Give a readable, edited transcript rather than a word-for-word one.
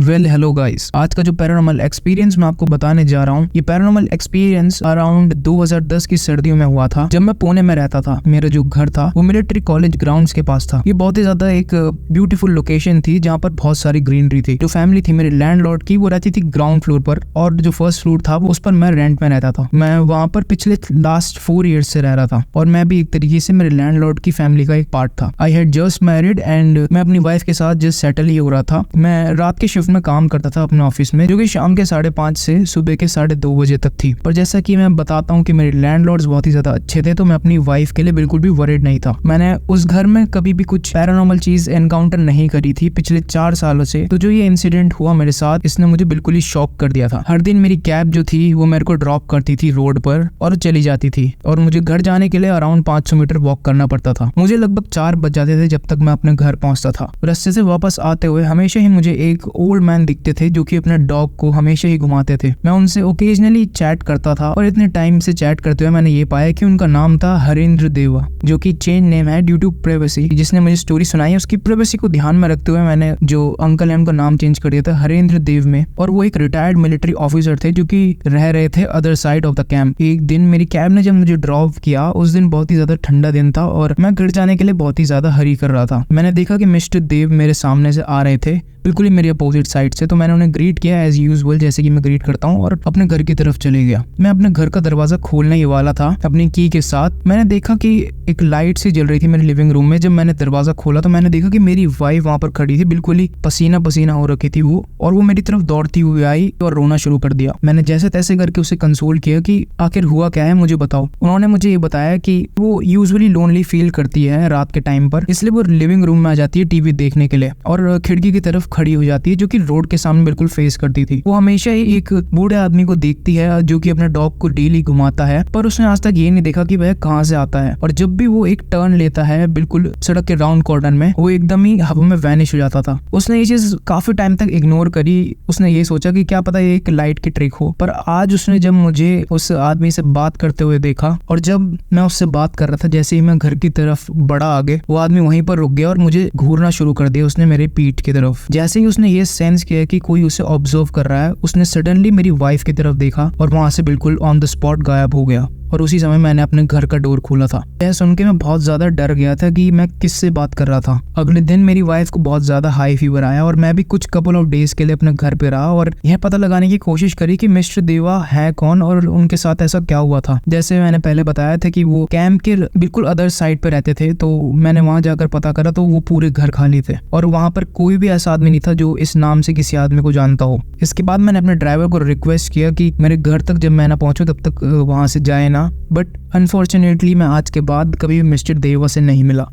Hello guys, आज का जो पैरानॉर्मल एक्सपीरियंस मैं आपको बताने जा रहा हूँ, ये पैरानॉर्मल एक्सपीरियंस अराउंड 2010 की सर्दियों में हुआ था, जब मैं पुणे में रहता था। मेरा जो घर था वो मिलिट्री कॉलेज ग्राउंड्स के पास था। ये बहुत ही ज्यादा एक ब्यूटीफुल लोकेशन थी जहाँ पर बहुत सारी ग्रीनरी थी। जो फैमिली थी मेरे लैंडलॉर्ड की, वो रहती थी ग्राउंड फ्लोर पर, और जो फर्स्ट फ्लोर था वो उस पर मैं रेंट में रहता था। मैं वहाँ पर पिछले लास्ट 4 ईयर्स से रह रहा था, और मैं भी एक तरीके से मेरे लैंडलॉर्ड की फैमिली का एक पार्ट था। I had just married and मैं अपनी वाइफ के साथ जस्ट सेटल ही हो रहा था। मैं रात के शिफ्ट में काम करता था अपने ऑफिस में, जो कि शाम के 5:30 से सुबह के 2:30 बजे तक थी। पर जैसा कि मैं बताता हूँ कि मेरे लैंडलॉर्ड्स बहुत ही ज्यादा अच्छे थे, तो मैं अपनी वाइफ के लिए बिल्कुल भी वरीड नहीं था। मैंने उस घर में कभी भी कुछ पैरानॉर्मल चीज एनकाउंटर नहीं करी थी पिछले 4 सालों से। तो जो ये इंसिडेंट हुआ मेरे साथ, इसने मुझे बिल्कुल ही शॉक कर दिया था। हर दिन मेरी कैब जो थी वो मेरे को ड्रॉप करती थी रोड पर और चली जाती थी, और मुझे घर जाने के लिए अराउंड 500 मीटर वॉक करना पड़ता था। मुझे लगभग 4 बज जाते थे जब तक मैं अपने घर पहुंचता था। रास्ते से वापस आते हुए हमेशा ही मुझे एक ओल्ड मैन दिखते थे जो कि अपने डॉग को हमेशा ही घुमाते थे। मैं उनसे ओकेजनली चैट करता था, और इतने टाइम से चैट करते हुए मैंने ये पाया कि उनका नाम था हरेंद्र देवा, जो कि चेंज नेम है ड्यू टू प्राइवेसी। जिसने मुझे स्टोरी सुनाई, उसकी प्राइवेसी को ध्यान में रखते हुए मैंने जो अंकल है उनका नाम चेंज कर दिया था हरेंद्र देव में। और वो एक रिटायर्ड मिलिट्री ऑफिसर थे जो कि रह रहे थे other side of the camp. एक दिन मेरी कैब ने जब मुझे ड्रॉप किया, उस दिन बहुत ही ज्यादा ठंडा दिन था और मैं घर जाने के लिए बहुत ही ज्यादा हरी कर रहा था। मैंने देखा कि मिस्टर देव मेरे सामने से आ रहे थे, बिल्कुल ही मेरी अपोजिट साइड से। तो मैंने उन्हें ग्रीट किया एज यूजुअल, जैसे कि मैं ग्रीट करता हूँ, और अपने घर की तरफ चले गया। मैं अपने घर का दरवाजा खोलने ही वाला था अपनी की के साथ। मैंने देखा कि एक लाइट सी जल रही थी मेरे लिविंग रूम में। जब मैंने दरवाजा खोला तो मैंने देखा कि मेरी वाइफ वहां पर खड़ी थी, बिल्कुल ही पसीना पसीना हो रखी थी वो, और वो मेरी तरफ दौड़ती हुई आई और रोना शुरू कर दिया। मैंने जैसे तैसे करके उसे कंसोल किया कि आखिर हुआ क्या है, मुझे बताओ। उन्होंने मुझे ये बताया कि वो यूजुअली लोनली फील करती है रात के टाइम पर, इसलिए वो लिविंग रूम में आ जाती है टीवी देखने के लिए, और खिड़की की तरफ खड़ी हो जाती है जो रोड के सामने बिल्कुल फेस करती थी। वो हमेशा ही एक बूढ़े आदमी को देखती है जो कि अपने डॉग को डेली घुमाता है, पर उसने आज तक ये नहीं देखा कि वह कहाँ से आता है। और जब भी वो एक टर्न लेता है बिल्कुल सड़क के राउंड कॉर्नर में, वो एकदम ही हवा में वैनिश हो जाता था। उसने ये चीज काफी टाइम तक इग्नोर करी। उसने ये सोचा कि क्या पता ये एक लाइट की ट्रिक हो। पर आज उसने जब मुझे उस आदमी से बात करते हुए देखा, और जब मैं उससे बात कर रहा था, जैसे ही मैं घर की तरफ बढ़ा आगे, वो आदमी वहीं पर रुक गया और मुझे घूरना शुरू कर दिया उसने मेरे पीठ की तरफ। जैसे ही उसने ये सेंस किया कि कोई उसे ऑब्जर्व कर रहा है, उसने सडनली मेरी वाइफ की तरफ देखा और वहां से बिल्कुल ऑन द स्पॉट गायब हो गया। और उसी समय मैंने अपने घर का डोर खोला था। यह सुन के मैं बहुत ज्यादा डर गया था कि मैं किससे बात कर रहा था। अगले दिन मेरी वाइफ को बहुत ज्यादा हाई फीवर आया, और मैं भी कुछ कपल ऑफ डेज के लिए अपने घर पे रहा और यह पता लगाने की कोशिश करी कि मिस्टर देवा है कौन और उनके साथ ऐसा क्या हुआ था। जैसे मैंने पहले बताया था कि वो कैंप के बिल्कुल अदर साइड पे रहते थे, तो मैंने वहां जाकर पता करा तो वो पूरे घर खाली थे, और वहां पर कोई भी ऐसा आदमी नहीं था जो इस नाम से किसी आदमी को जानता हो। इसके बाद मैंने अपने ड्राइवर को रिक्वेस्ट किया कि मेरे घर तक जब मैं ना पहुंचूं तब तक वहां से जाए ना, बट अनफॉर्चुनेटली मैं आज के बाद कभी भी मिस्टर देवा से नहीं मिला।